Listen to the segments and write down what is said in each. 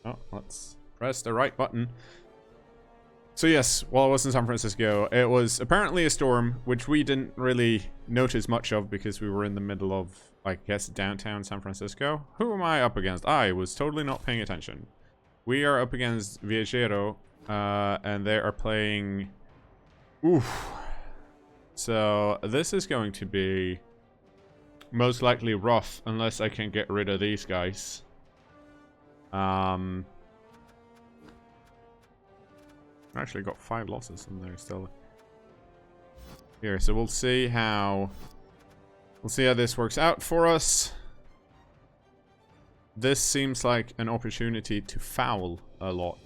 Oh, let's press the right button. So yes, while I was in San Francisco, it was apparently a storm, which we didn't really notice much of because we were in the middle of, I guess, downtown San Francisco. Who am I up against? I was totally not paying attention. We are up against Viajero, and they are playing... Oof. So this is going to be most likely rough unless I can get rid of these guys. Actually got 5 losses in there still. Here, so we'll see how this works out for us. This seems like an opportunity to foul a lot.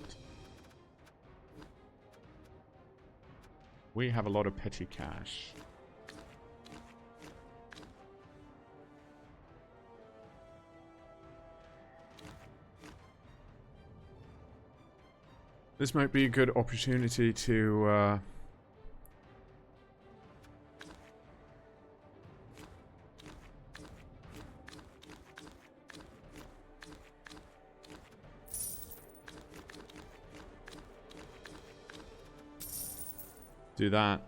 We have a lot of petty cash. This might be a good opportunity to do that.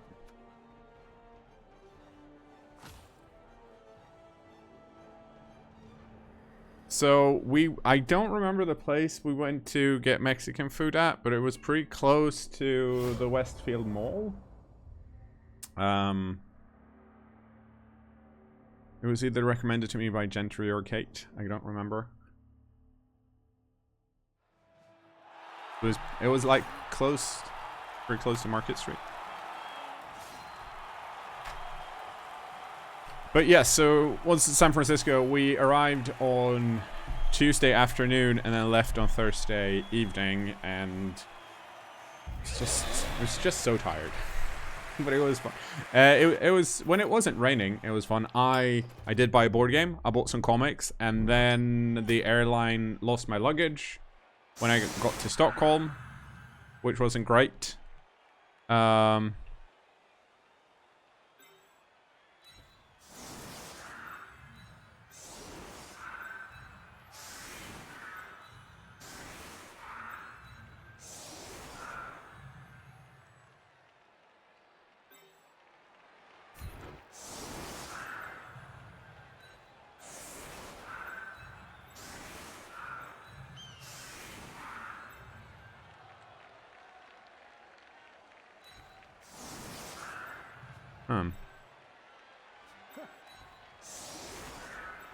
So I don't remember the place we went to get Mexican food at, but it was pretty close to the Westfield Mall. It was either recommended to me by Gentry or Kate. I don't remember. It was like close, pretty close to Market Street. But yes, so once in San Francisco, we arrived on Tuesday afternoon and then left on Thursday evening, and it was just so tired. But it was fun. It was when it wasn't raining, it was fun. I did buy a board game. I bought some comics, and then the airline lost my luggage when I got to Stockholm, which wasn't great.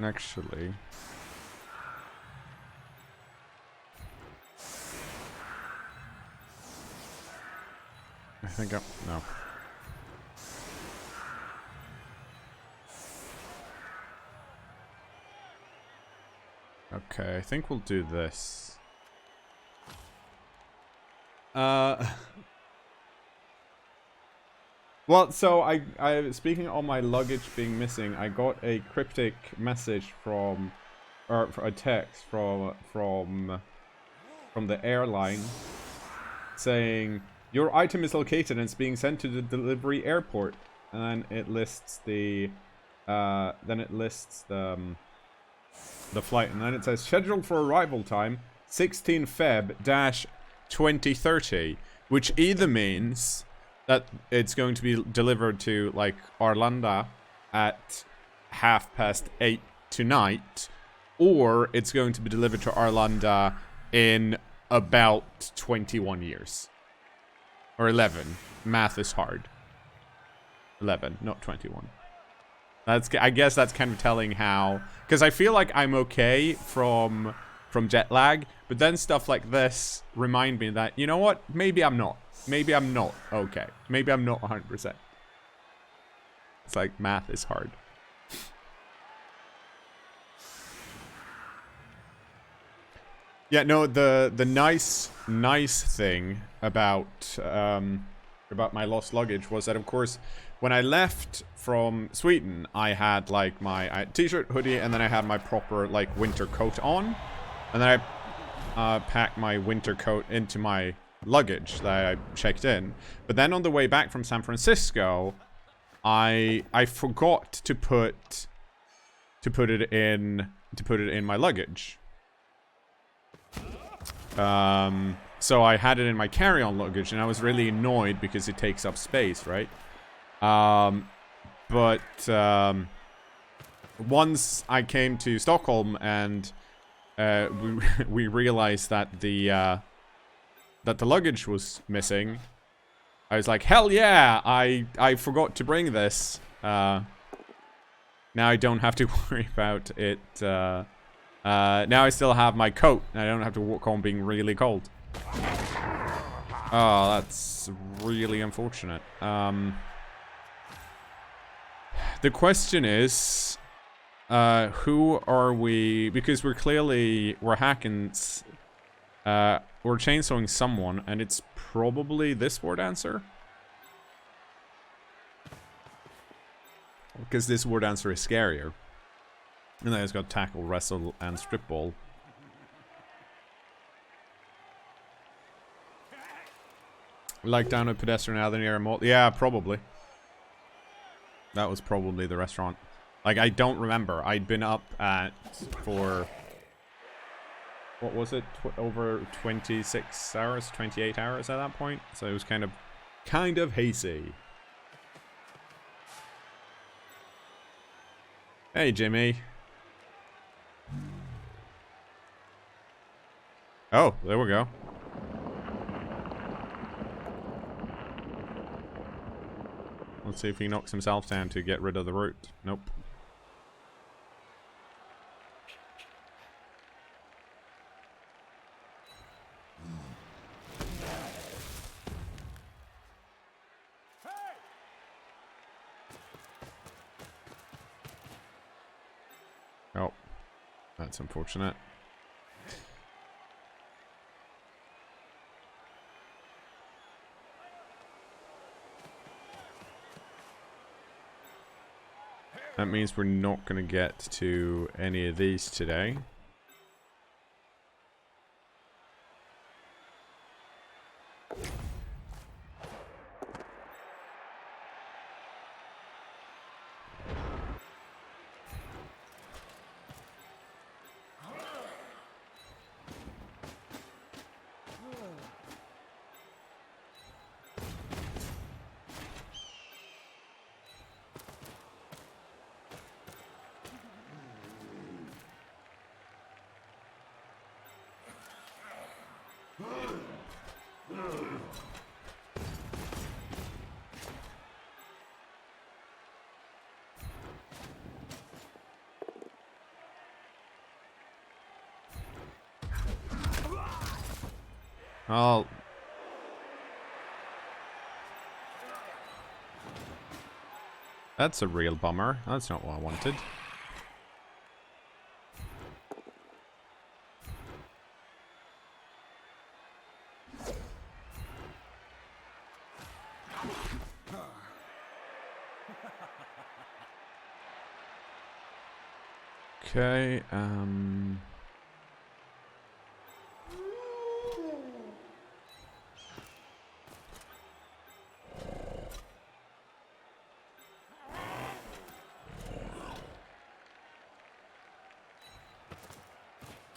Actually, I think no. Okay, I think we'll do this. Well, so I speaking on my luggage being missing, I got a cryptic message from, or a text from the airline saying your item is located and it's being sent to the delivery airport, and then it lists the flight, and then it says scheduled for arrival time 16 Feb 2030, which either means that it's going to be delivered to, like, Arlanda at 8:30 tonight, or it's going to be delivered to Arlanda in about 21 years. Or 11. Math is hard. 11, not 21. I guess that's kind of telling how... Because I feel like I'm okay from jet lag, but then stuff like this remind me that, you know what? Maybe I'm not. Maybe I'm not okay. Maybe I'm not 100%. It's like math is hard. Yeah, no, the nice thing about my lost luggage was that, of course, when I left from Sweden, I had like my t-shirt, hoodie, and then I had my proper like winter coat on, and then I packed my winter coat into my luggage that I checked in. But then on the way back from San Francisco, I forgot to put it in my luggage. So I had it in my carry-on luggage, and I was really annoyed because it takes up space, right? Once I came to Stockholm and we realized that the luggage was missing, I was like, hell yeah! I forgot to bring this. Now I don't have to worry about it. Now I still have my coat, and I don't have to walk home being really cold. Oh, that's really unfortunate. The question is, who are we? Because we're hacking, we're chainsawing someone, and it's probably this war dancer. Because this war dancer is scarier. And then it's got tackle, wrestle, and strip ball. Like down a pedestrian alley near a mall? Yeah, probably. That was probably the restaurant. Like, I don't remember. I'd been up for... What was it? Over 26 hours? 28 hours at that point? So it was kind of hazy. Hey, Jimmy. Oh, there we go. Let's see if he knocks himself down to get rid of the root. Nope. Oh, that's unfortunate. That means we're not going to get to any of these today. Oh. That's a real bummer. That's not what I wanted. Okay,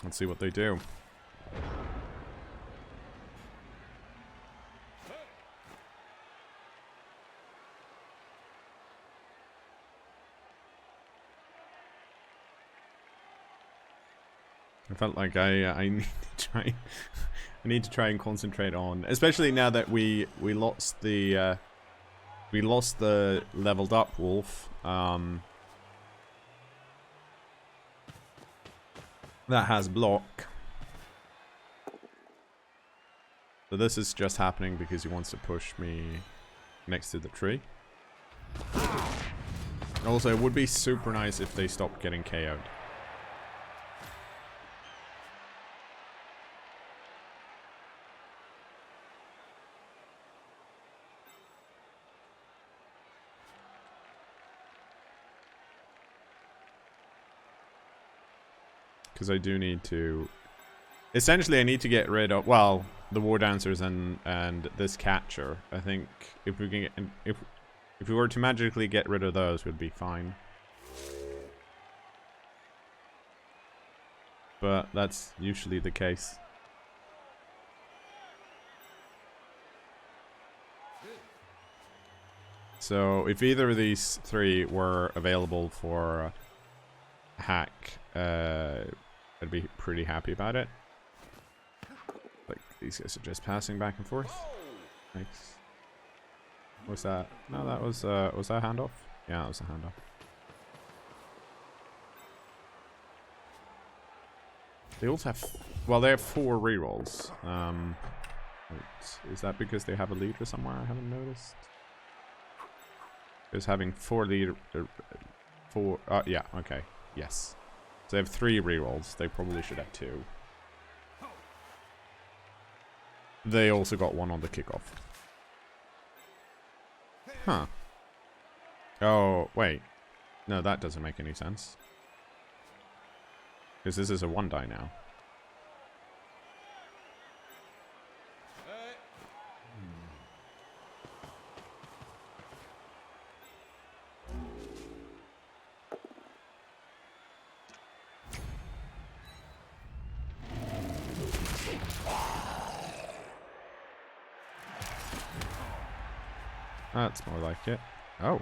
let's see what they do. I felt like I need to try I need to try and concentrate on, especially now that we lost the leveled up wolf. That has block. So this is just happening because he wants to push me next to the tree. Also, it would be super nice if they stopped getting KO'd. Because I do need to... Essentially, I need to get rid of, well, the war dancers and this catcher. I think if we can get, if we were to magically get rid of those, we'd be fine. But that's usually the case. So if either of these three were available for hack, I'd be pretty happy about it. Like, these guys are just passing back and forth. Nice. What's that? No, that was that a handoff? Yeah, that was a handoff. They also have, well, they have 4 rerolls. Is that because they have a leader somewhere I haven't noticed? Because having 4 leader, 4, yeah, okay, yes. So they have 3 rerolls. They probably should have 2. They also got 1 on the kickoff. Huh. Oh, wait. No, that doesn't make any sense. Because this is a 1 die now. That's more like it. Oh.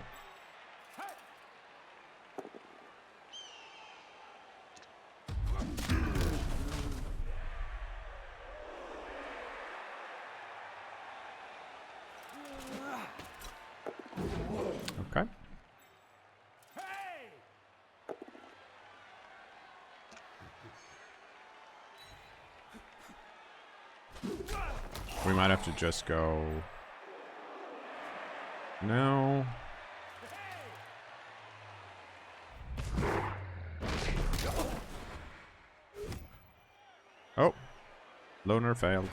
Okay. We might have to just go... No. Oh. Loner failed.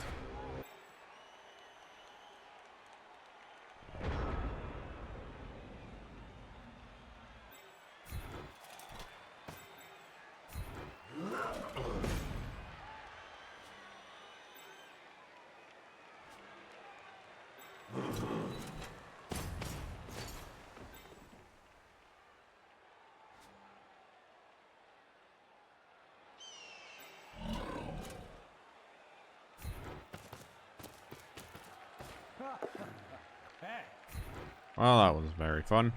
Well, that was very fun.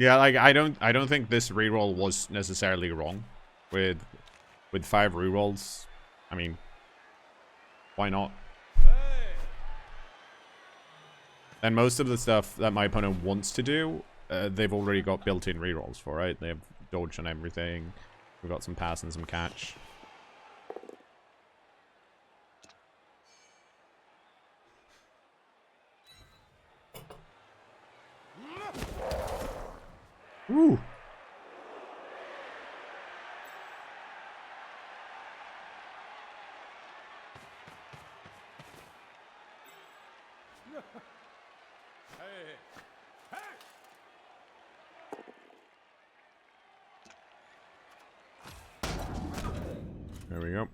Yeah, like I don't think this reroll was necessarily wrong with 5 rerolls. I mean, why not? And most of the stuff that my opponent wants to do, they've already got built-in rerolls for, right? They have dodge and everything. We've got some pass and some catch. Ooh. There we go.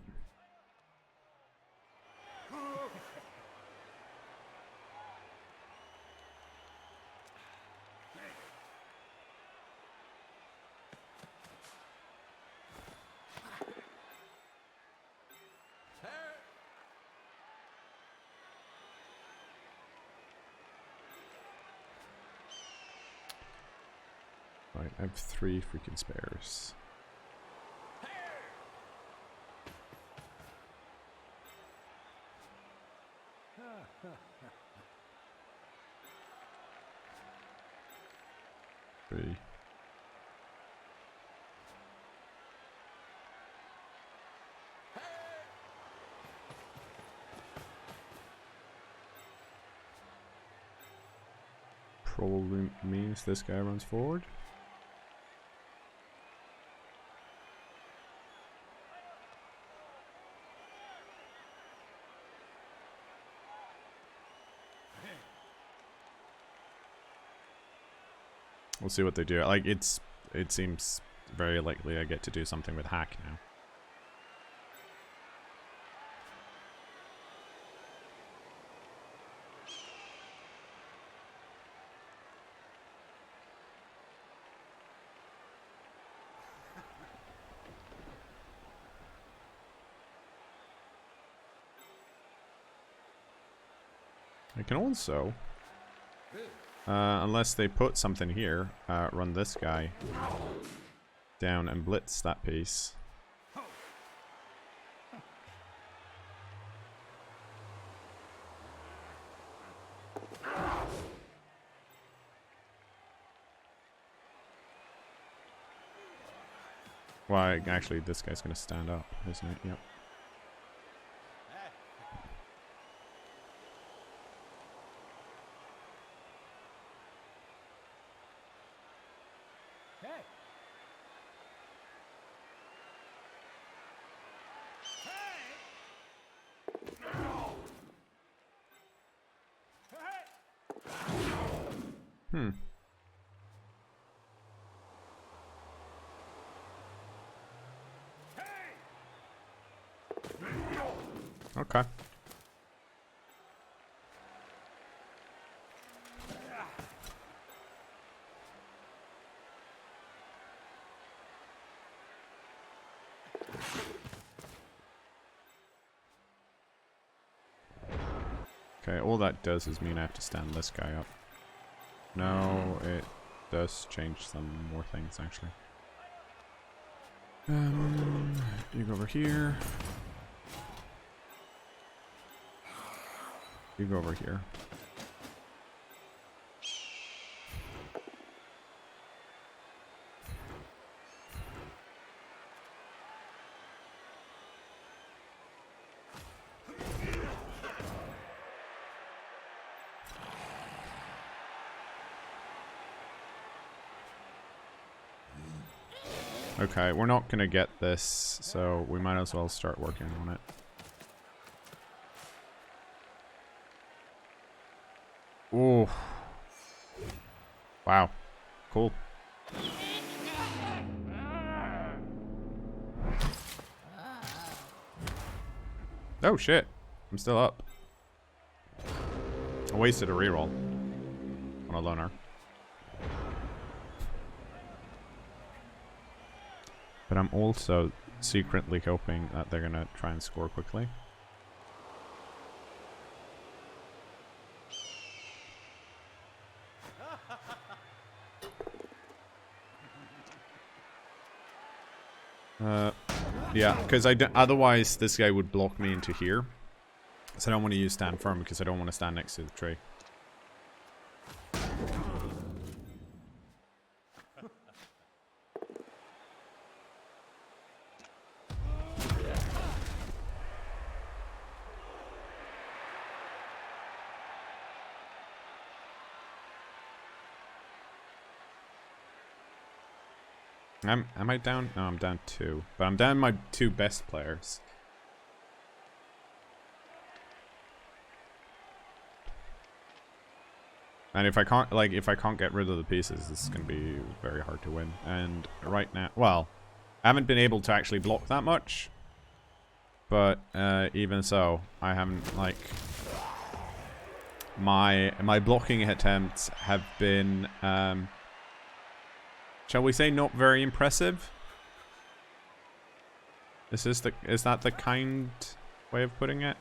Right, I have 3 freaking spares. Three. Probably means this guy runs forward. We'll see what they do. Like it seems very likely I get to do something with hack now. I can also, unless they put something here, run this guy down and blitz that piece. Well, actually, this guy's going to stand up, isn't it? Yep. Hmm. Okay. Okay, all that does is mean I have to stand this guy up. No, it does change some more things, actually. You go over here. You go over here. Okay, we're not gonna get this, so we might as well start working on it. Ooh. Wow. Cool. Oh shit. I'm still up. I wasted a reroll on a loner. But I'm also secretly hoping that they're gonna try and score quickly. Yeah, because otherwise this guy would block me into here. So I don't want to use stand firm because I don't want to stand next to the tree. Am I down? No, I'm down 2. But I'm down my 2 best players. And if I can't get rid of the pieces, this is gonna be very hard to win. And right now, well, I haven't been able to actually block that much. But even so, I haven't, like, my blocking attempts have been shall we say not very impressive? Is that the kind way of putting it?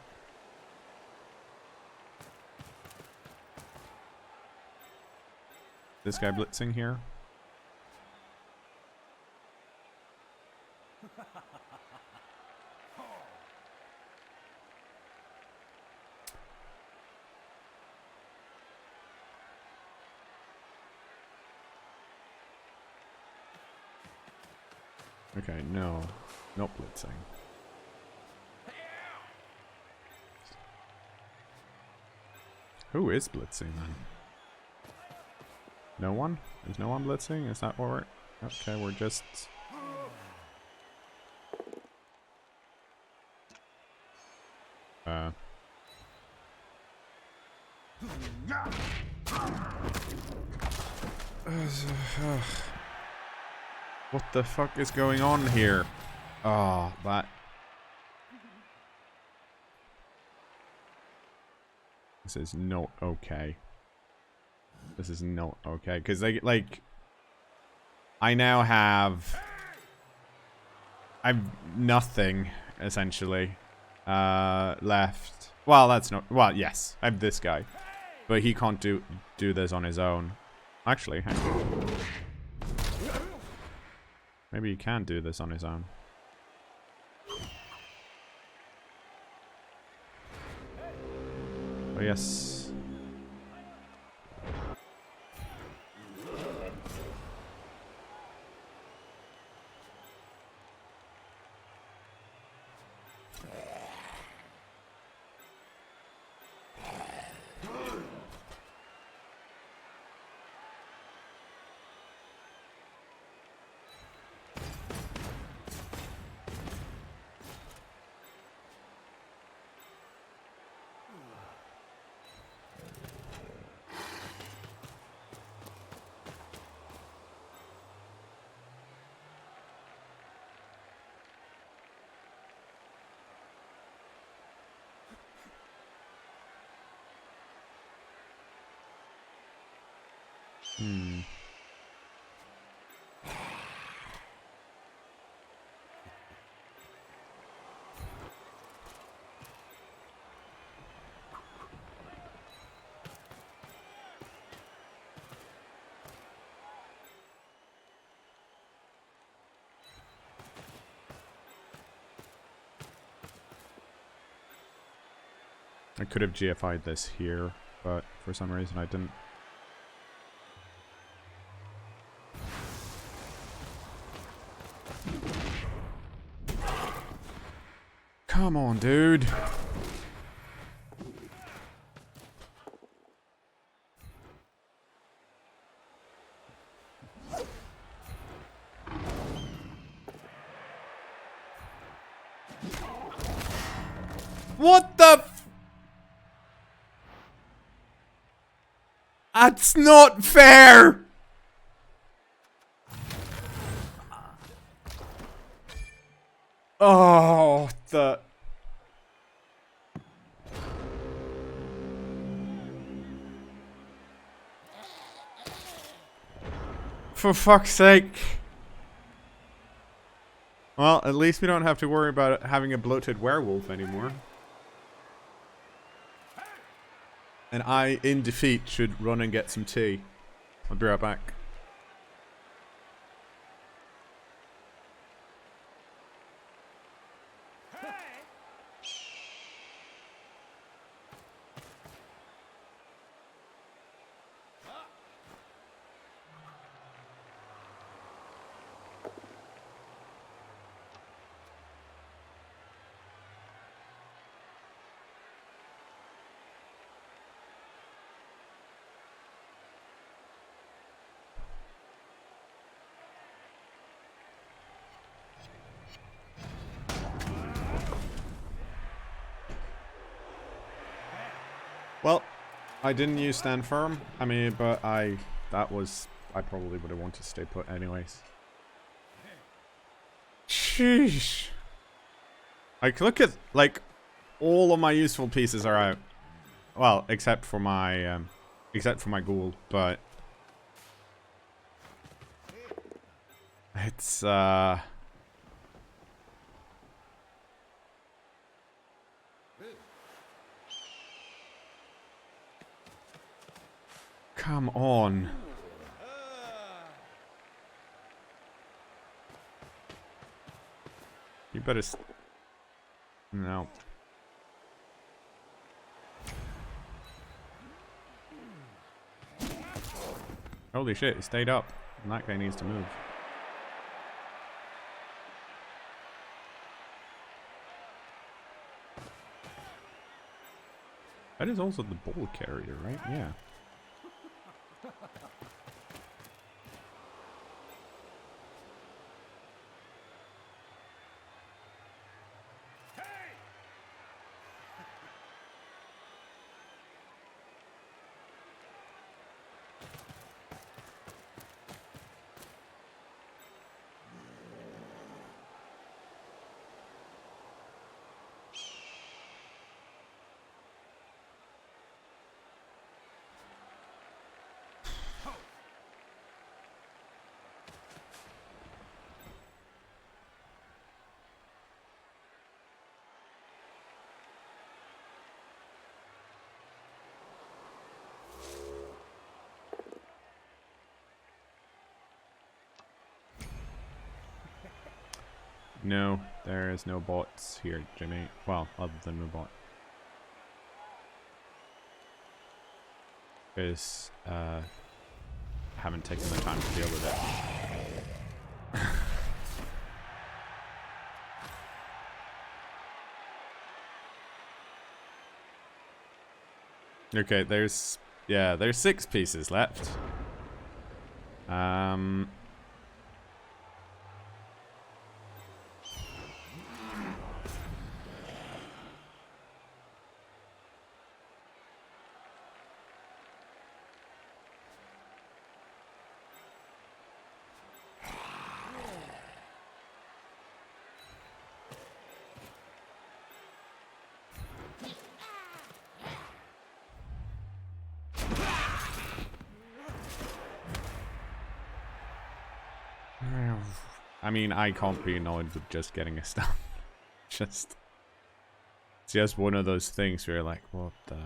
This guy blitzing here. Okay, no. Not blitzing. Who is blitzing then? No one? Is no one blitzing? Is that what we're... Okay, we're just... What the fuck is going on here? Oh, that... This is not okay. This is not okay. Because, like... I now have... I've nothing, essentially, left. Well, that's not... Well, yes. I have this guy. But he can't do this on his own. Actually, hang on. Maybe he can do this on his own. Oh, yes. I could have GFI'd this here, but for some reason I didn't. Come on, dude. What the f— That's not fair! Oh, the... For fuck's sake. Well, at least we don't have to worry about having a bloated werewolf anymore. And I, in defeat, should run and get some tea. I'll be right back. Well, I didn't use stand firm. I mean, but I probably would have wanted to stay put anyways. Sheesh. Like, look at, like, all of my useful pieces are out. Well, except for my ghoul, but it's, come on. You better no. Holy shit, it stayed up. And that guy needs to move. That is also the ball carrier, right? Yeah. No, there is no bots here, Jimmy. Well, other than the bot. Because, I haven't taken the time to deal with it. Okay, there's 6 pieces left. I mean, I can't be annoyed with just getting a stun. It's just one of those things where you're like, what the...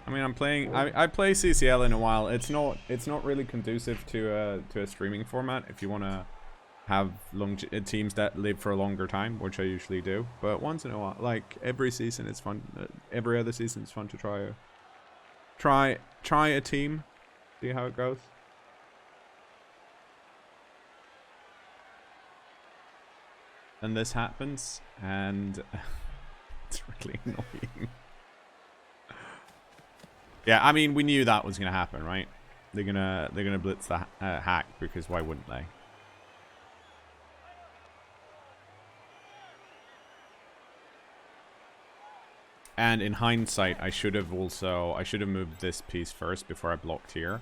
I mean, I'm playing. I play CCL in a while. It's not really conducive to a streaming format if you want to have teams that live for a longer time, which I usually do. But once in a while, like every season, it's fun. Every other season, it's fun to try a team, see how it goes. And this happens, and it's really annoying. Yeah, I mean, we knew that was gonna happen, right? They're gonna blitz the hack, because why wouldn't they? And in hindsight, I should have moved this piece first before I blocked here,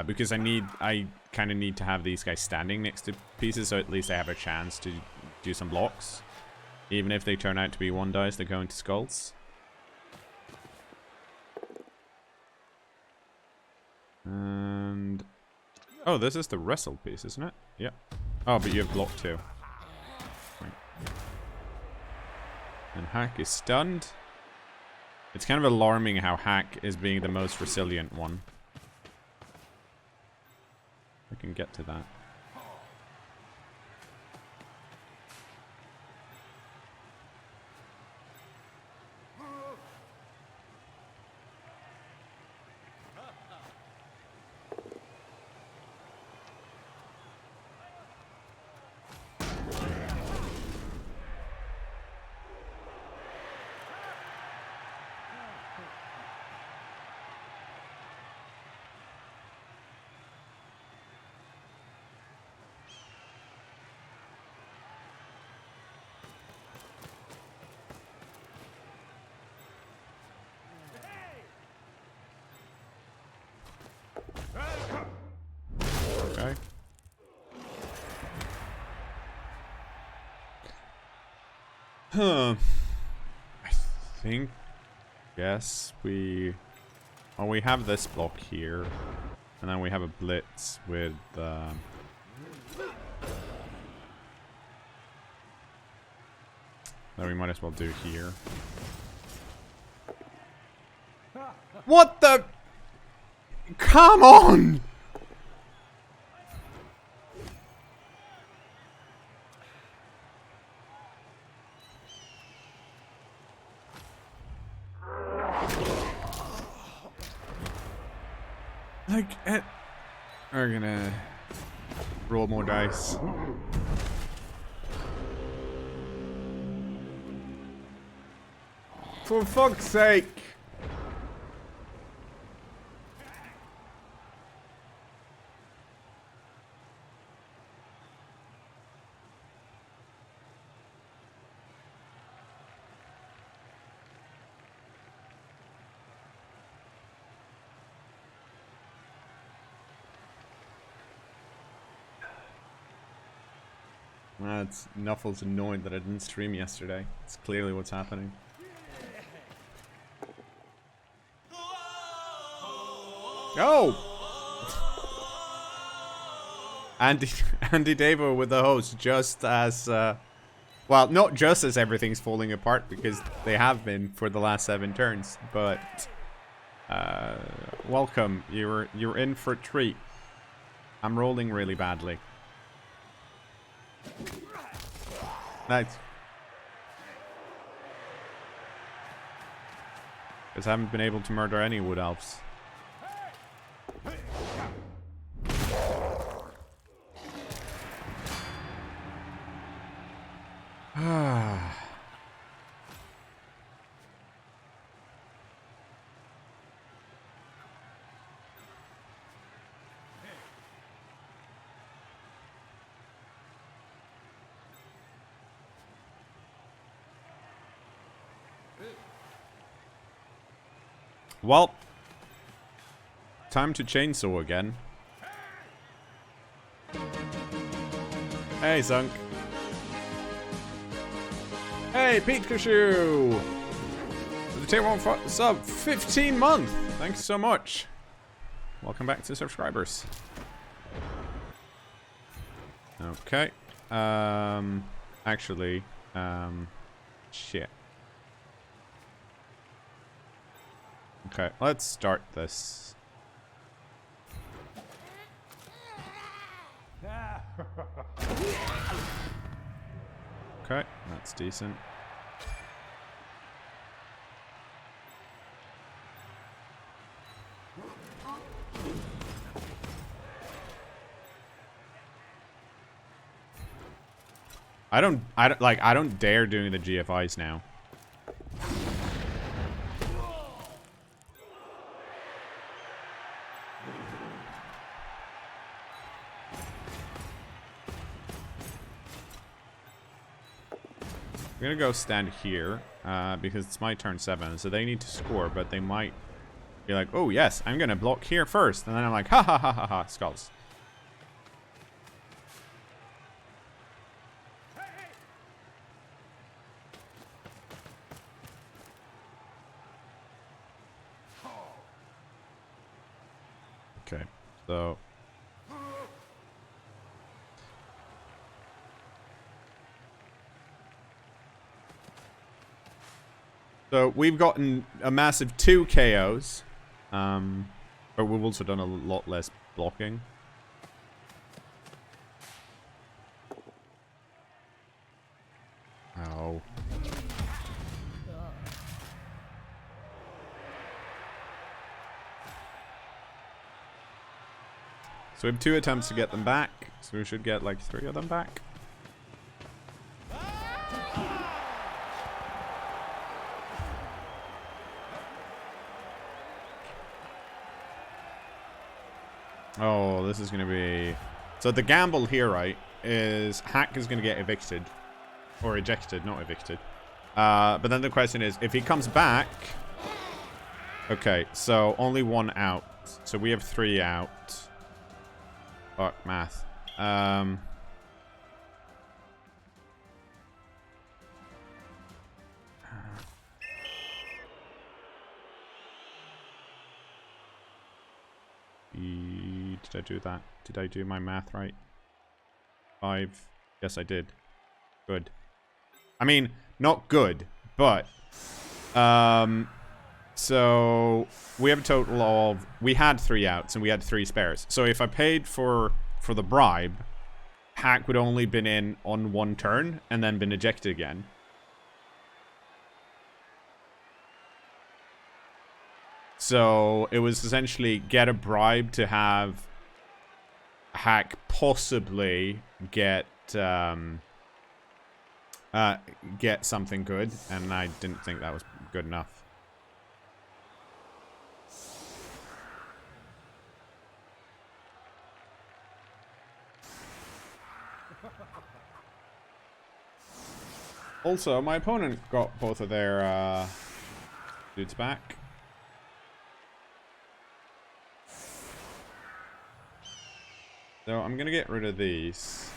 because I kind of need to have these guys standing next to pieces, so at least I have a chance to do some blocks, even if they turn out to be 1-dice that go into skulls. And oh, this is the wrestle piece, isn't it? Yeah. Oh, but you have block too. Right. And hack is stunned. It's kind of alarming how hack is being the most resilient one. I can get to that. Okay. Huh. I think... Yes, we have this block here. And then we have a blitz with... that we might as well do here. What the... Come on! Like, we're gonna roll more dice. For fuck's sake! It's Nuffle's annoyed that I didn't stream yesterday. It's clearly what's happening. Oh! Andy Davo with the host, just as Well, not just as everything's falling apart, because they have been for the last 7 turns, but welcome. You're in for a treat. I'm rolling really badly. Nice. Because I haven't been able to murder any wood elves. Well, time to chainsaw again. Hey, Zunk. Hey, Pikachu! The tier 1 sub, 15 month. Thanks so much. Welcome back to subscribers. Okay. Actually, shit. Okay, let's start this. Okay, that's decent. I don't dare doing the GFIs now. I'm gonna go stand here, because it's my turn 7, so they need to score, but they might be like, oh yes, I'm gonna block here first, and then I'm like, ha ha ha ha ha, skulls. Okay, so... So we've gotten a massive 2 KOs, but we've also done a lot less blocking. Oh. So we have 2 attempts to get them back, so we should get like 3 of them back. Oh, this is going to be... So the gamble here, right, is Hack is going to get evicted. Or ejected, not evicted. But then the question is, if he comes back... Okay, so only 1 out. So we have 3 out. Fuck, math. Did I do that? Did I do my math right? 5. Yes, I did. Good. I mean, not good, but... So, we have a total of... We had 3 outs, and we had 3 spares. So if I paid for the bribe, Hack would only been in on 1 turn, and then been ejected again. So, it was essentially get a bribe to have Hack possibly get something good, and I didn't think that was good enough. Also, my opponent got both of their dudes back. So I'm gonna get rid of these.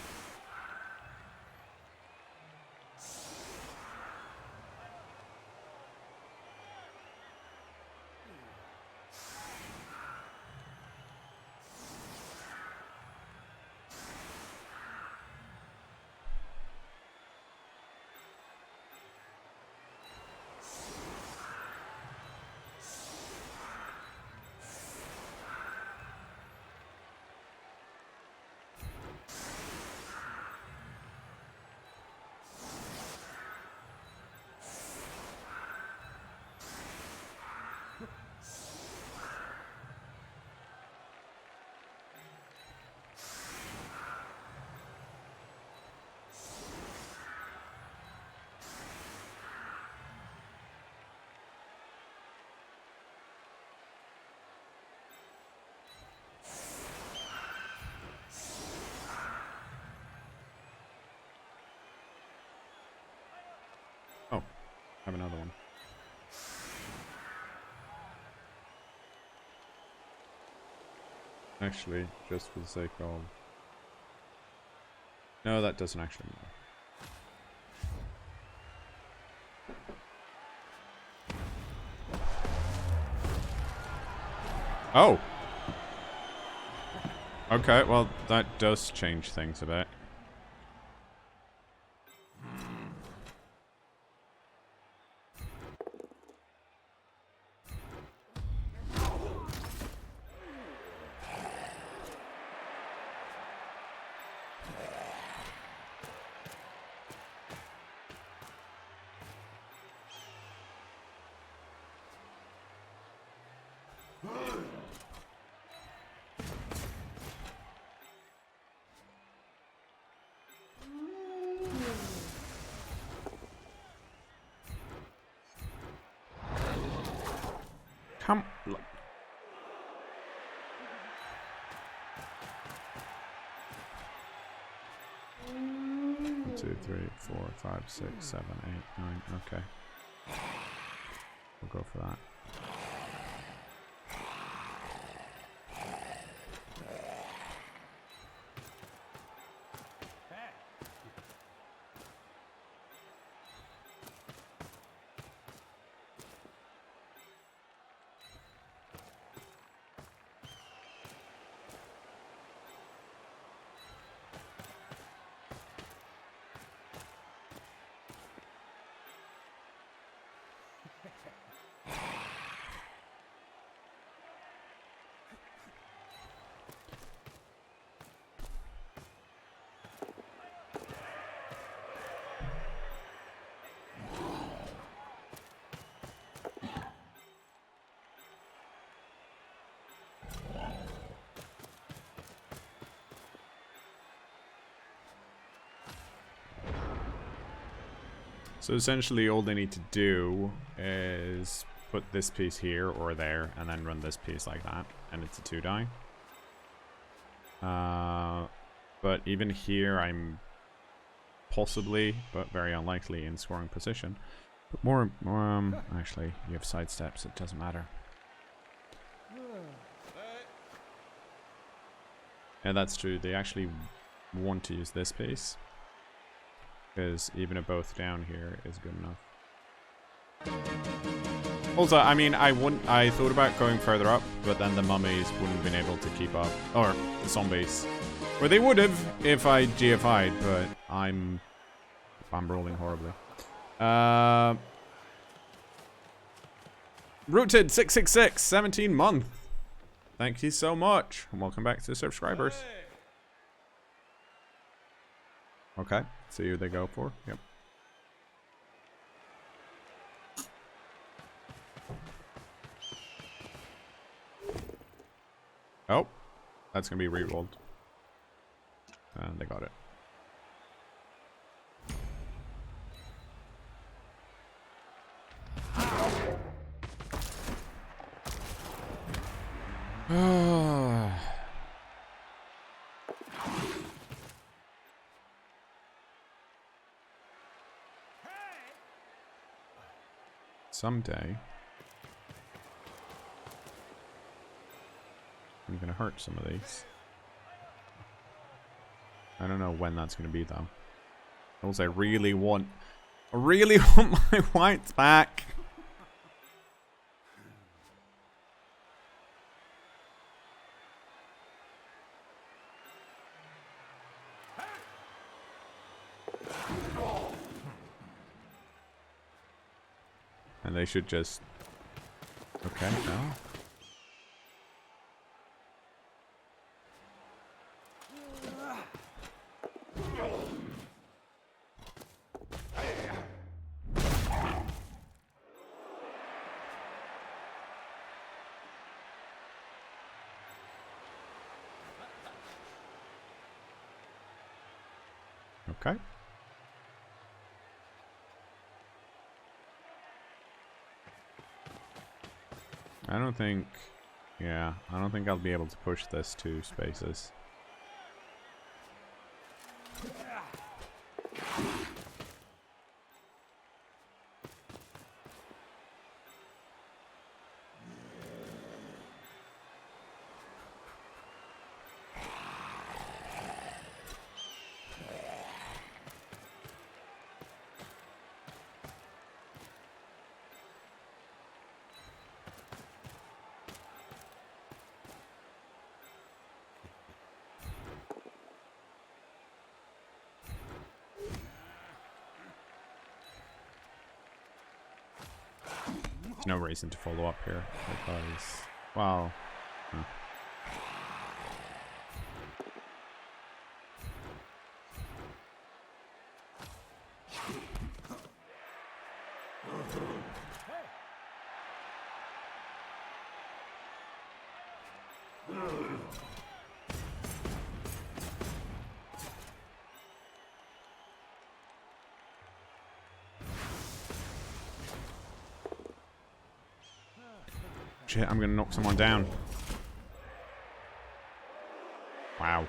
have another one. Actually, just for the sake of... No, that doesn't actually matter. Oh! Okay, well, that does change things a bit. Come... 2, 3, 4, 5, 6, 7, 8, 9. Okay. We'll go for that. So essentially all they need to do is put this piece here or there and then run this piece like that, and it's a 2-die. But even here I'm possibly, but very unlikely, in scoring position. But more actually, you have side steps, it doesn't matter. Yeah, that's true. They actually want to use this piece, because even a both down here is good enough. Also, I mean, I thought about going further up, but then the mummies wouldn't have been able to keep up. Or the zombies. Or they would have if I GFI'd, but I'm rolling horribly. Rooted 666, 17 month. Thank you so much. And welcome back to the subscribers. Okay, see who they go for. Yep. Oh, that's gonna be re-rolled. And they got it. Someday I'm gonna hurt some of these. I don't know when that's gonna be though. Also, I really want my whites back. And they should just... Okay, no. Okay. I don't think... Yeah, I don't think I'll be able to push this 2 spaces. no reason to follow up here because, well, shit, I'm gonna knock someone down. Wow.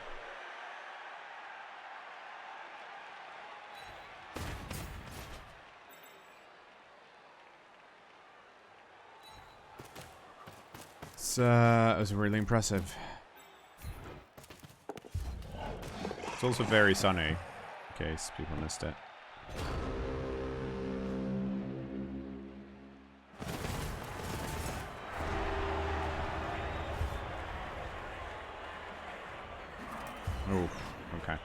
It was really impressive. It's also very sunny, in case people missed it. Oh, okay.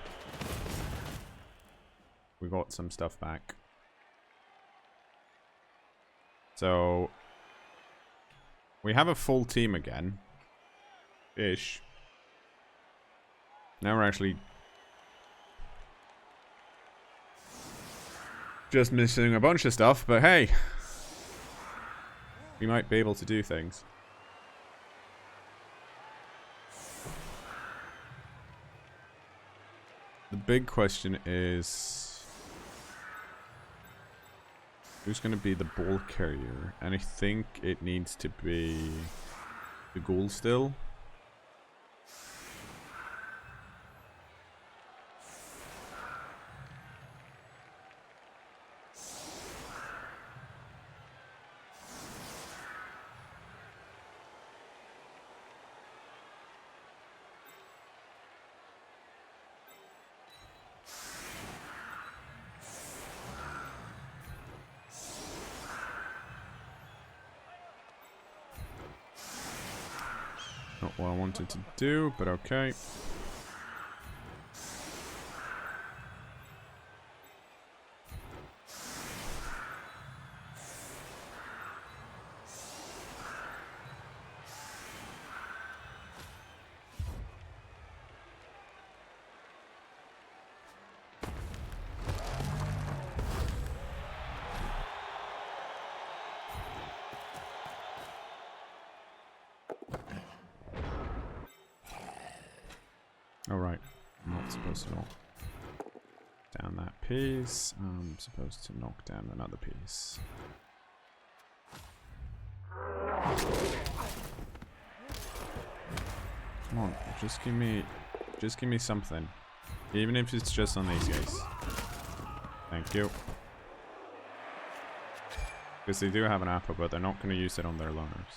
We got some stuff back. So we have a full team again. Ish. Now we're actually just missing a bunch of stuff, but hey, we might be able to do things. The big question is, who's going to be the ball carrier? And I think it needs to be the ghoul still. Not what I wanted to do, but okay. Alright, I'm not supposed to knock down that piece. I'm supposed to knock down another piece. Come on, just give me something. Even if it's just on these guys. Thank you. Because they do have an apple, but they're not going to use it on their loners.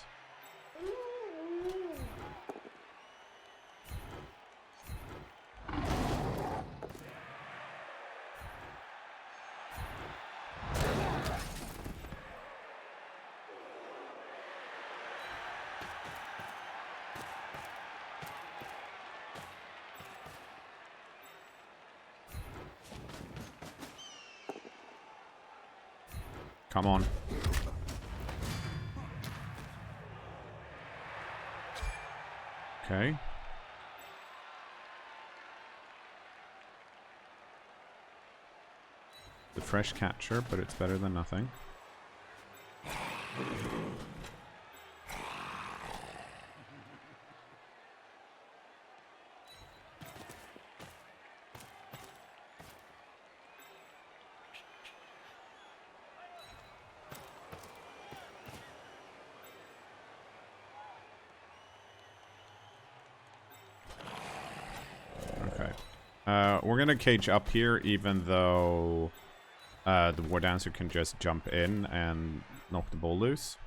Come on. Okay. The fresh catcher, but it's better than nothing. We're gonna cage up here, even though the War Dancer can just jump in and knock the ball loose.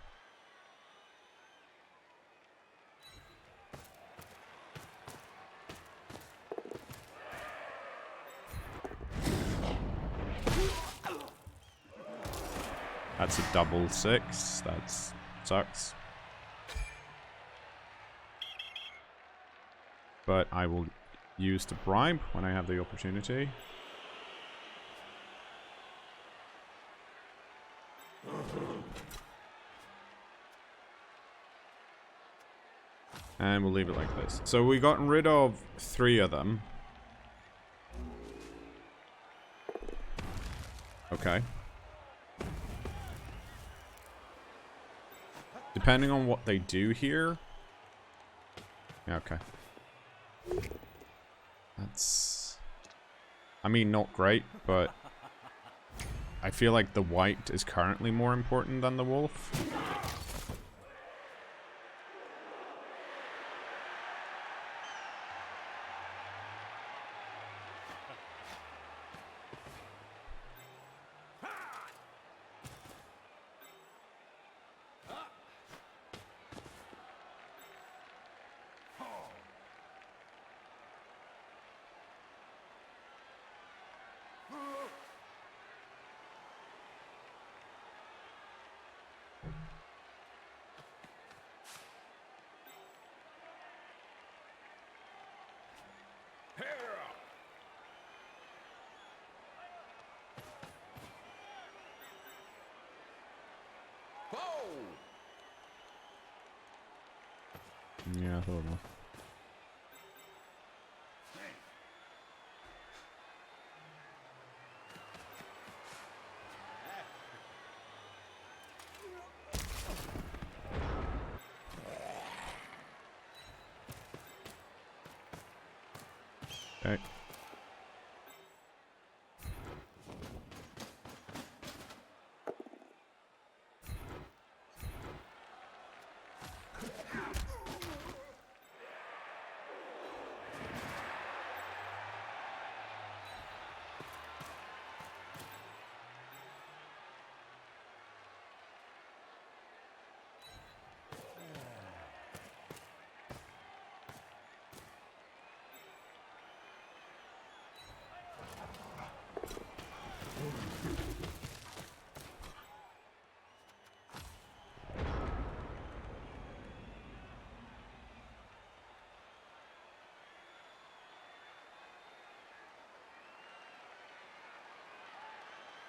That's a double 6. That sucks. But I will use the bribe when I have the opportunity. And we'll leave it like this. So we got rid of 3 of them. Okay. Depending on what they do here. Yeah, okay. That's... I mean, not great, but... I feel like the white is currently more important than the wolf. Yeah, I thought not. Okay.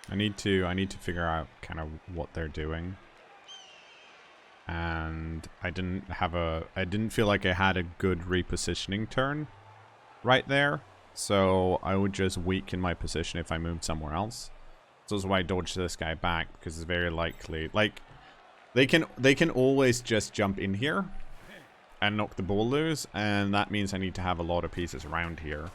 I need to figure out kind of what they're doing. And I didn't feel like I had a good repositioning turn right there. So I would just weaken my position if I moved somewhere else. So that's why I dodged this guy back, because it's very likely, like, they can always just jump in here and knock the ball loose, and that means I need to have a lot of pieces around here.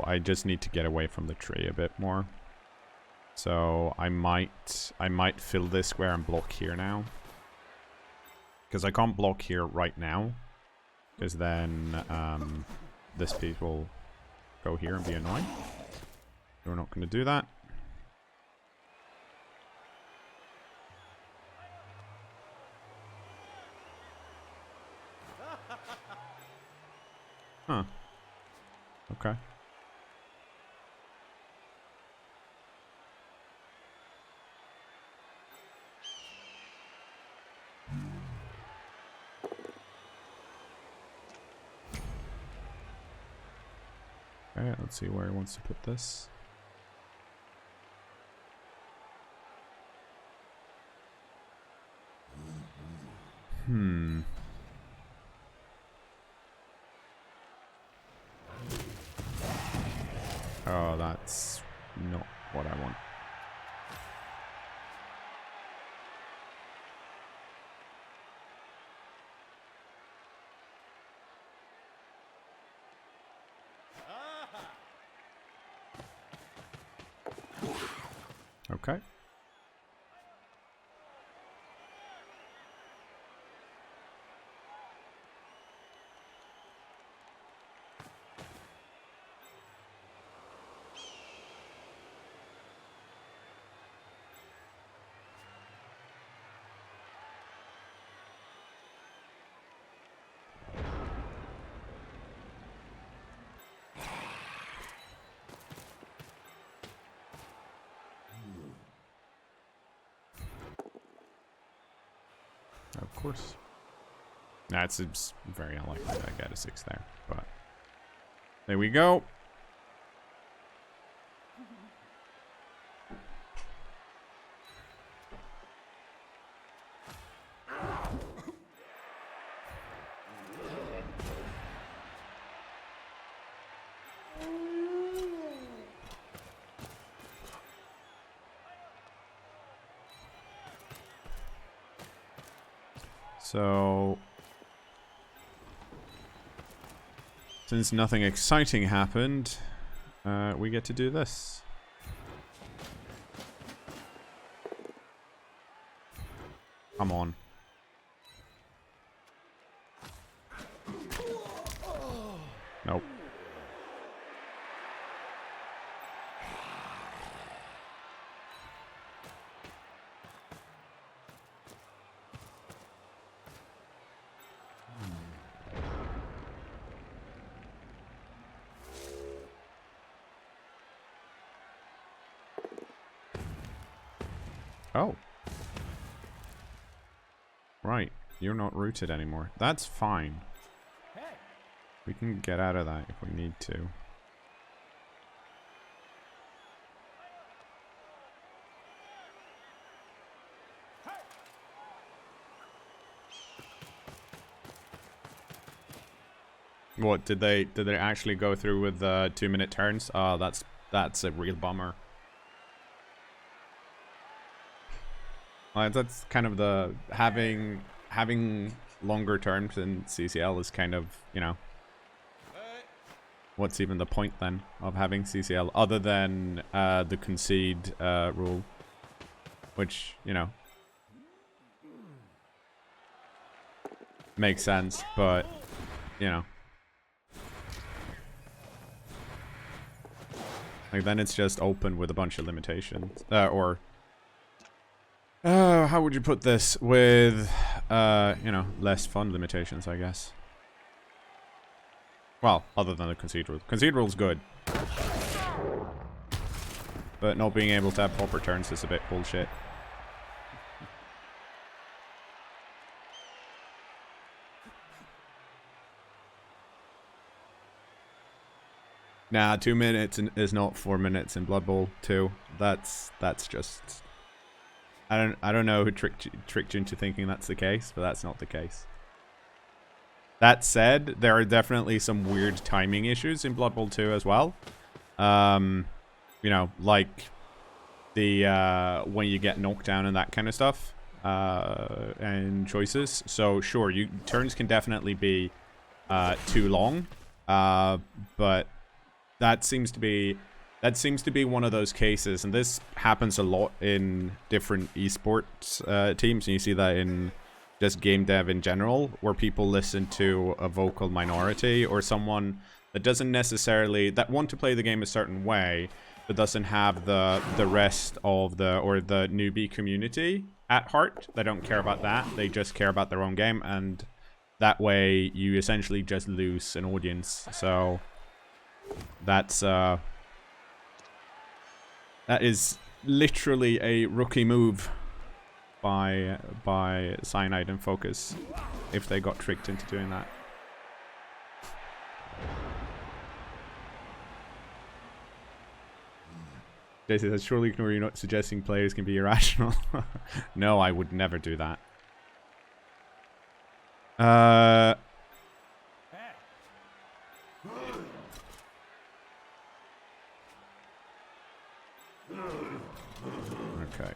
I just need to get away from the tree a bit more. So I might fill this square and block here now. Because I can't block here right now. Because then this piece will go here and be annoying. So we're not going to do that. Huh. Okay. Okay, let's see where he wants to put this. Oh, that's not what I want. Okay. of course. That's very unlikely that I get a 6 there, but there we go. So, since nothing exciting happened, we get to do this. Come on. Nope. Oh. Right. You're not rooted anymore. That's fine. We can get out of that if we need to. What did they actually go through with 2-minute turns? Oh, that's a real bummer. That's kind of the having longer terms in CCL is kind of, you know, what's even the point then of having CCL other than the concede rule, which, you know, makes sense, but you know, like then it's just open with a bunch of limitations, or how would you put this? With, you know, less fun limitations, I guess. Well, other than the concede rule. Concede rule's good. But not being able to have proper turns is a bit bullshit. Nah, 2 minutes is not 4 minutes in Blood Bowl 2. That's just... I don't know who tricked you into thinking that's the case, but that's not the case. That said, there are definitely some weird timing issues in Blood Bowl 2 as well. You know, like the when you get knocked down and that kind of stuff, and choices. So sure, turns can definitely be too long, but that seems to be one of those cases, and this happens a lot in different esports teams, and you see that in just game dev in general, where people listen to a vocal minority or someone that doesn't necessarily want to play the game a certain way, but doesn't have the rest of the newbie community at heart. They don't care about that. They just care about their own game, and that way you essentially just lose an audience. So that's that is literally a rookie move by Cyanide and Focus if they got tricked into doing that. JC says, surely cKnoor, you're not suggesting players can be irrational. No, I would never do that. Okay.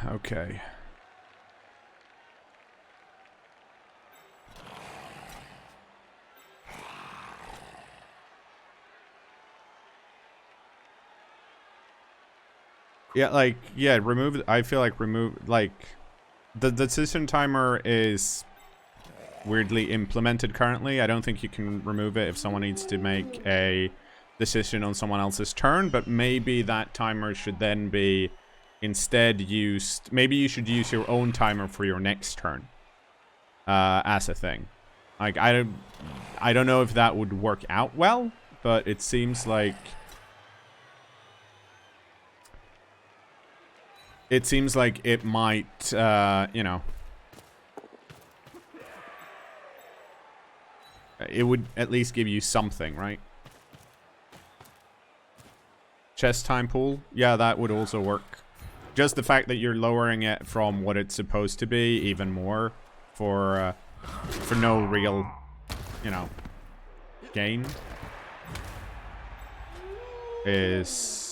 Okay. Yeah, like, yeah, remove, I feel like like, the decision timer is weirdly implemented currently. I don't think you can remove it if someone needs to make a decision on someone else's turn, but maybe that timer should then be instead used, maybe you should use your own timer for your next turn, as a thing. Like, I don't know if that would work out well, but it seems like it might, you know, it would at least give you something, right? Chess time pool, yeah, that would also work. Just the fact that you're lowering it from what it's supposed to be even more for no real, you know, gain is...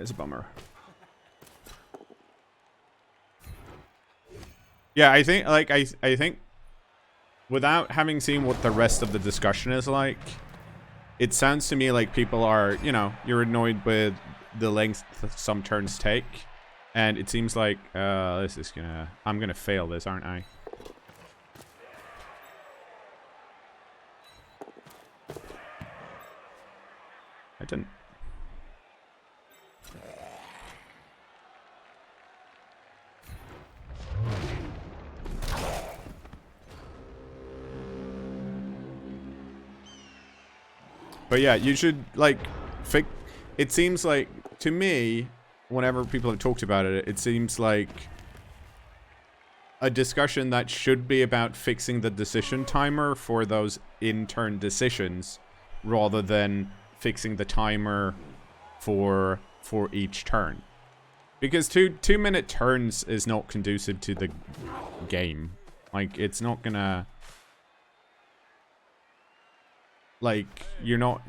It's a bummer. Yeah, I think, like, I think without having seen what the rest of the discussion is like, it sounds to me like people are, you know, you're annoyed with the length some turns take. And it seems like, this is gonna, I'm gonna fail this, aren't I? I didn't. But yeah, you should, like, it seems like, to me, whenever people have talked about it, it seems like a discussion that should be about fixing the decision timer for those in-turn decisions, rather than fixing the timer for each turn. Because two-minute turns is not conducive to the game. Like, it's not gonna... Like, you're not...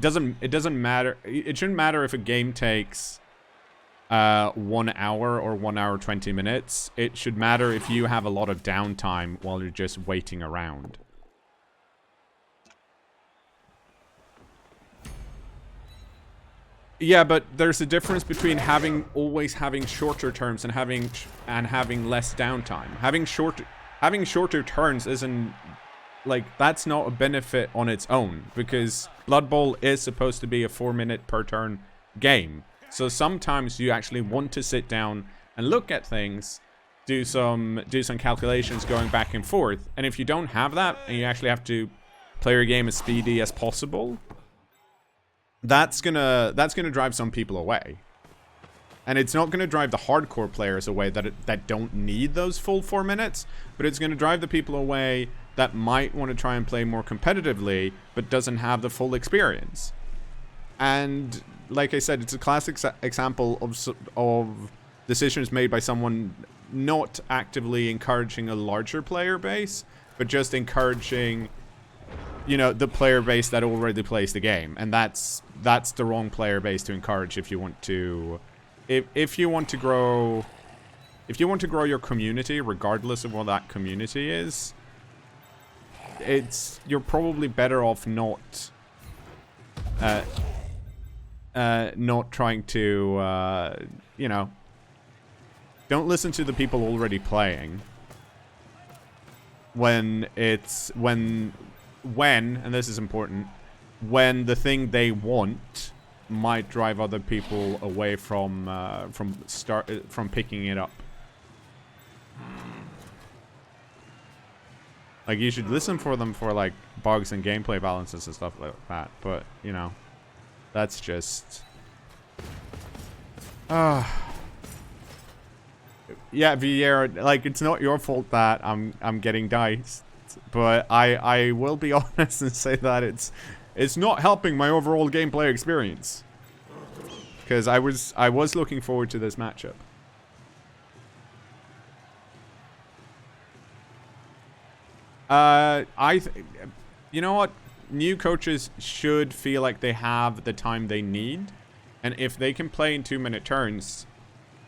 It doesn't matter... It shouldn't matter if a game takes 1 hour or 1 hour 20 minutes. It should matter if you have a lot of downtime while you're just waiting around. Yeah, but there's a difference between always having shorter turns and having less downtime. Having shorter turns isn't... Like, that's not a benefit on its own, because Blood Bowl is supposed to be a 4-minute per turn game. So sometimes you actually want to sit down and look at things, do some calculations going back and forth. And if you don't have that, and you actually have to play your game as speedy as possible, that's gonna drive some people away. And it's not gonna drive the hardcore players away that don't need those full 4 minutes, but it's gonna drive the people away that might want to try and play more competitively, but doesn't have the full experience. And like I said, it's a classic example of decisions made by someone not actively encouraging a larger player base, but just encouraging, you know, the player base that already plays the game. And that's the wrong player base to encourage if you want to, if you want to grow your community, regardless of what that community is. You're probably better off not trying to, you know, don't listen to the people already playing when, and this is important, when the thing they want might drive other people away from picking it up. Like, you should listen for them for, like, bugs and gameplay balances and stuff like that. But, you know, that's just... Yeah, Vieira, like, it's not your fault that I'm getting diced. But I will be honest and say that it's not helping my overall gameplay experience. Because I was looking forward to this matchup. You know what? New coaches should feel like they have the time they need. And if they can play in 2-minute turns,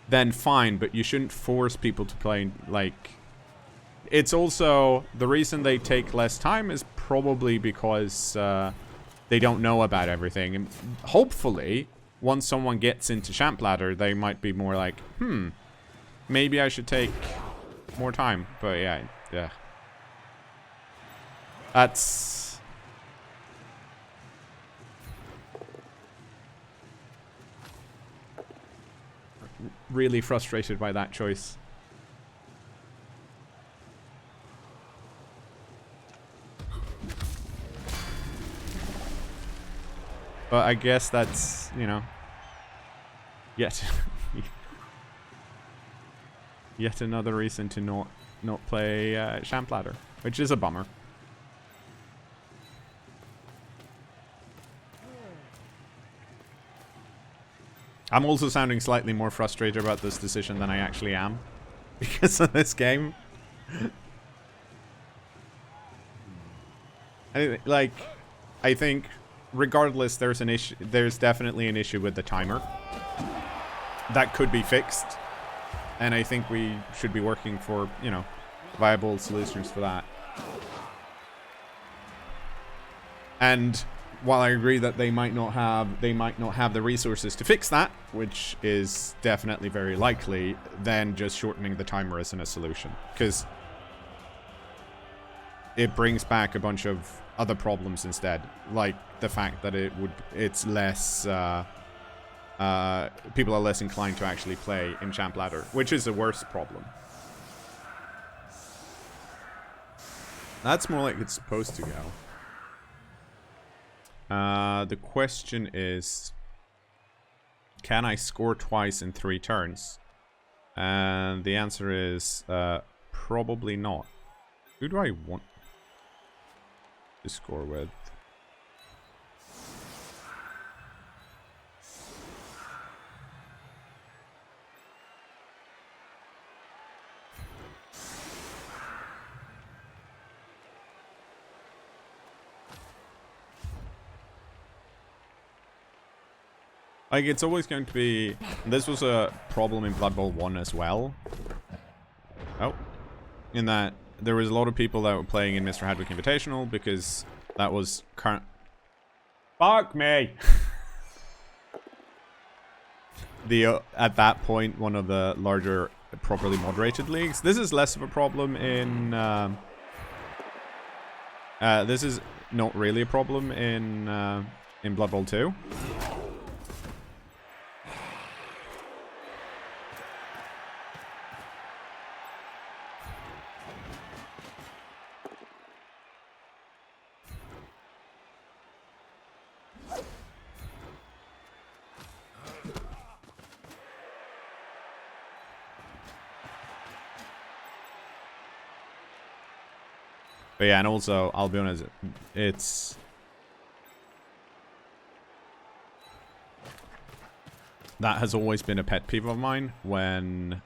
then fine, but you shouldn't force people to play, like... It's also... The reason they take less time is probably because they don't know about everything. And hopefully, once someone gets into Champ Ladder, they might be more like, maybe I should take more time. But yeah. That's... really frustrated by that choice. But I guess that's, you know, yet another reason to not play Champ Ladder, which is a bummer. I'm also sounding slightly more frustrated about this decision than I actually am because of this game. I think regardless, there's an issue. There's definitely an issue with the timer that could be fixed, and I think we should be working for, you know, viable solutions for that. And while I agree that they might not have the resources to fix that, which is definitely very likely, then just shortening the timer isn't a solution, because it brings back a bunch of other problems instead, like the fact that it's less people are less inclined to actually play in Champ Ladder, which is a worse problem. That's more like it's supposed to go. The question is, can I score twice in 3 turns? And the answer is probably not. Who do I want to score with? Like, it's always going to be... This was a problem in Blood Bowl 1 as well. Oh. In that there was a lot of people that were playing in Mr. Hadwick Invitational because that was current... Fuck me! At that point, one of the larger properly moderated leagues. This is less of a problem in... this is not really a problem in Blood Bowl 2. But yeah, and also, I'll be honest, it's... That has always been a pet peeve of mine when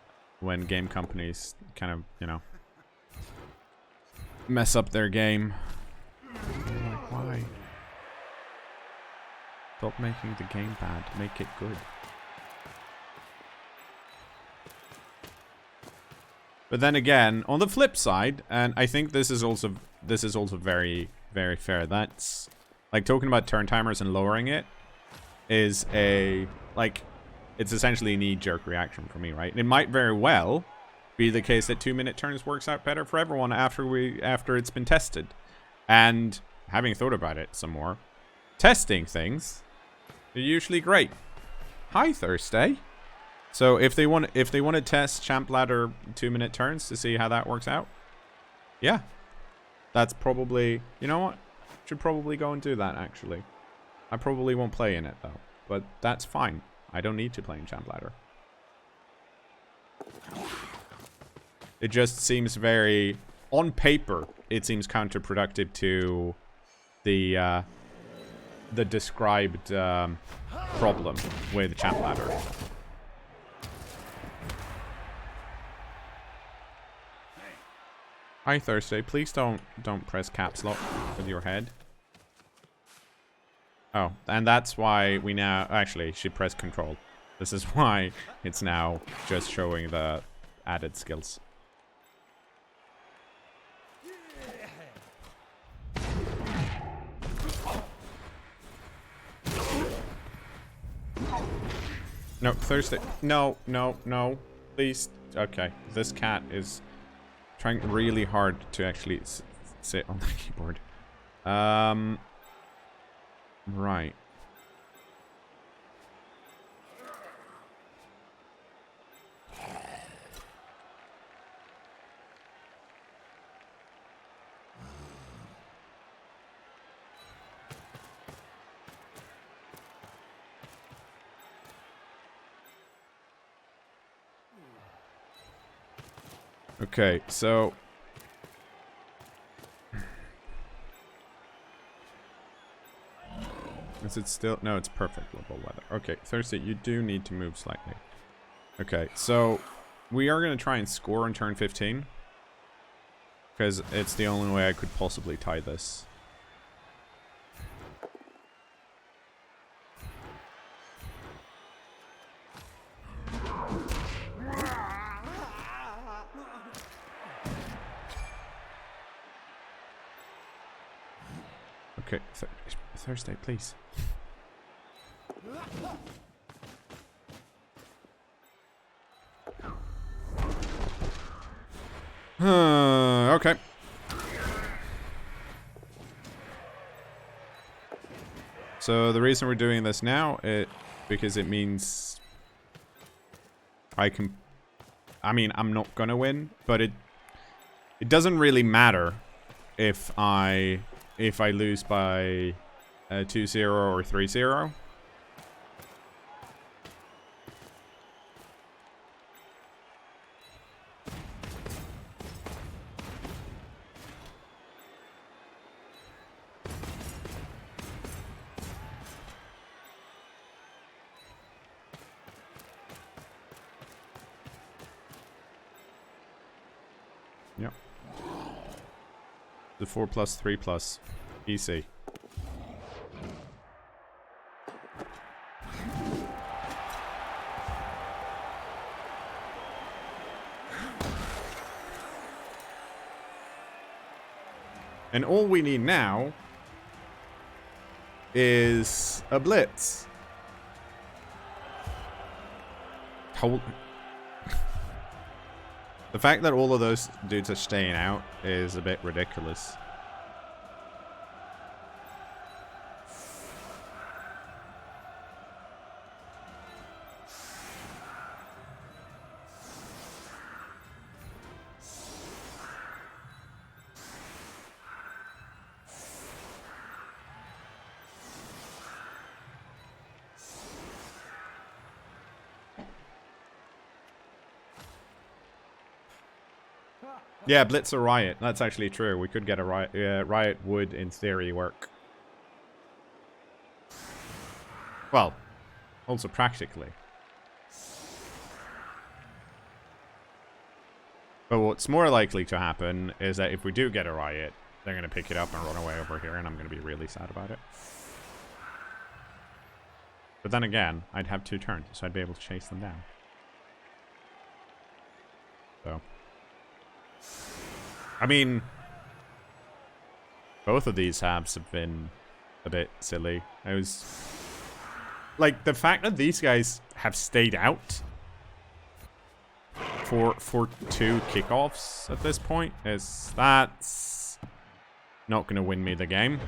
game companies kind of, you know, mess up their game. I'm like, why? Stop making the game bad, make it good. But then again, on the flip side, and I think this is also very, very fair. That's like talking about turn timers and lowering it is it's essentially a knee-jerk reaction for me, right? It might very well be the case that 2-minute turns works out better for everyone after it's been tested. And having thought about it some more, testing things are usually great. Hi, Thursday. So if they want to test Champ Ladder 2-minute turns to see how that works out, yeah, that's probably, you know what, should probably go and do that. Actually, I probably won't play in it though, but that's fine. I don't need to play in Champ Ladder. It just seems very, on paper, it seems counterproductive to the described problem with Champ Ladder. Hi, Thursday. Please don't press caps lock with your head. Oh, and that's why we now actually should press control. This is why it's now just showing the added skills. No, Thursday. No, no, no. Please. Okay, this cat is trying really hard to actually sit on the keyboard. Right. Okay, so is it still? No, it's perfect level weather. Okay, Thursday, you do need to move slightly. Okay, so we are going to try and score on turn 15. Because it's the only way I could possibly tie this. Okay, Thursday, please. Okay. So the reason we're doing this now because it means I mean, I'm not gonna win, but it doesn't really matter if I lose by 2-0 or 3-0. Yep. The 4+3+. Easy. And all we need now is a blitz. The fact that all of those dudes are staying out is a bit ridiculous. Yeah, Blitz or Riot. That's actually true. We could get a Riot. Riot would, in theory, work. Well, also practically. But what's more likely to happen is that if we do get a Riot, they're going to pick it up and run away over here, and I'm going to be really sad about it. But then again, I'd have 2 turns, so I'd be able to chase them down. So... I mean, both of these halves have been a bit silly. I was... Like, the fact that these guys have stayed out for 2 kickoffs at this point that's not going to win me the game.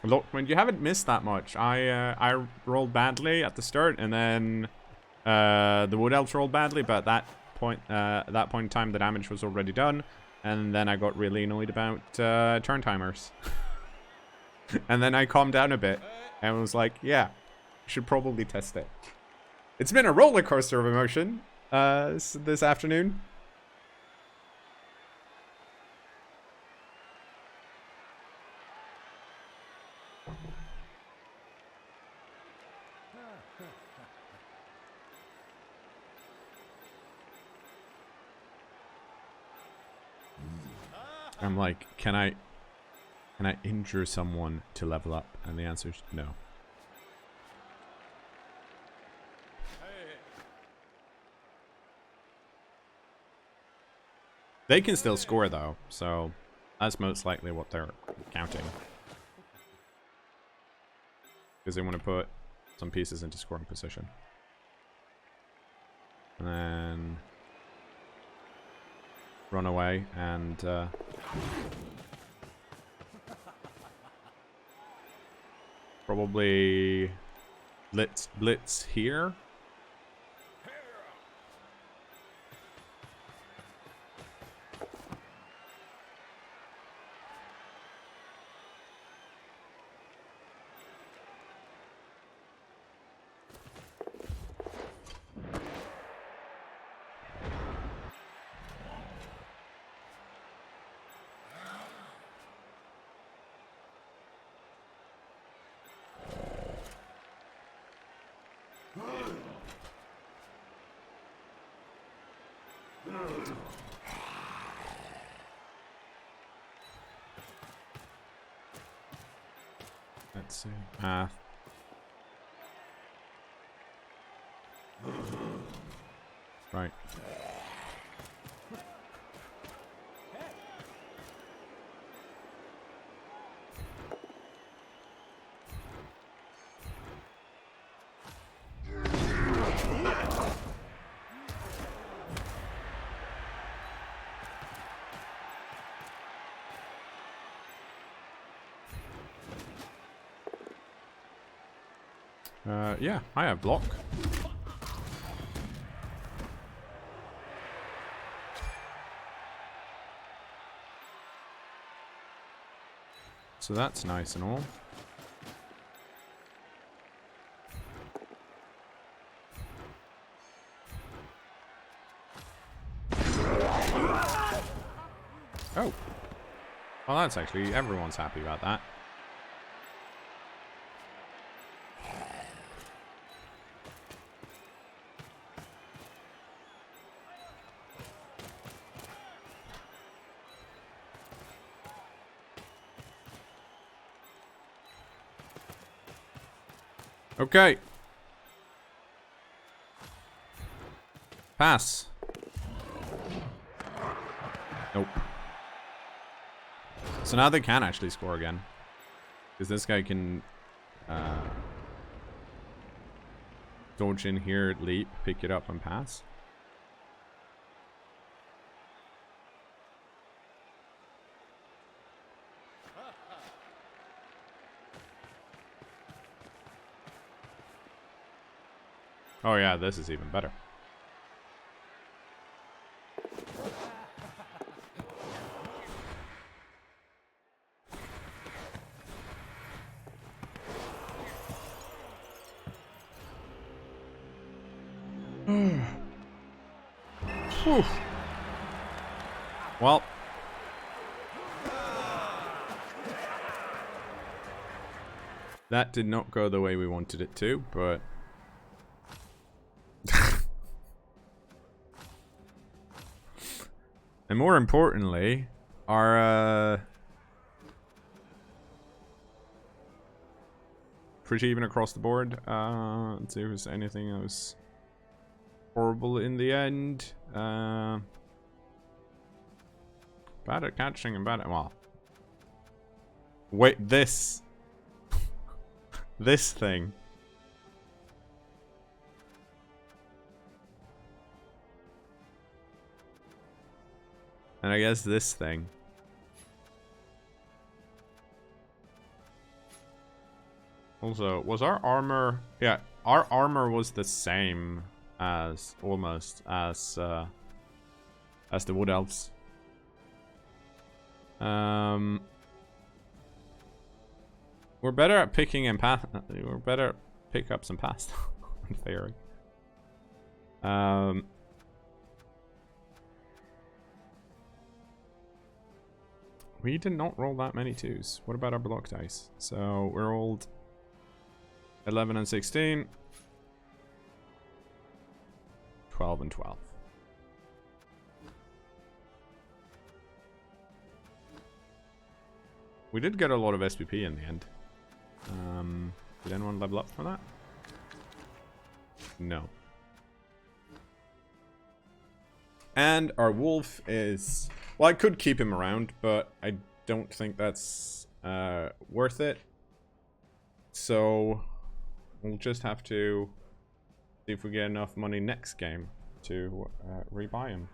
Look, when you haven't missed that much. I rolled badly at the start, and then the Wood Elves rolled badly, but at that point in time, the damage was already done, and then I got really annoyed about turn timers. And then I calmed down a bit, and was like, yeah, I should probably test it. It's been a roller coaster of emotion, this afternoon. I'm like, can I injure someone to level up? And the answer is no. They can still score though, so that's most likely what they're counting. Because they want to put some pieces into scoring position. And then run away and probably blitz here. Let's see. Right. Yeah, I have block. So that's nice and all. Oh. Well, that's actually, everyone's happy about that. Okay. Pass. Nope. So now they can actually score again. Because this guy can dodge in here, leap, pick it up, and pass. Oh yeah, this is even better. Whew. Well. That did not go the way we wanted it to, but... And more importantly, our pretty even across the board. Let's see if there's anything that was horrible in the end. Bad at catching and bad at, well. Wait, this thing. And I guess this thing. Also, was our armor... Yeah, our armor was the same as... Almost as the Wood Elves. We're better at picking and pass... We're better at pickups and pass. In theory. We did not roll that many 2s. What about our block dice? So we rolled 11 and 16. 12 and 12. We did get a lot of SPP in the end. Did anyone level up for that? No. And our wolf is... Well, I could keep him around, but I don't think that's worth it. So we'll just have to see if we get enough money next game to rebuy him.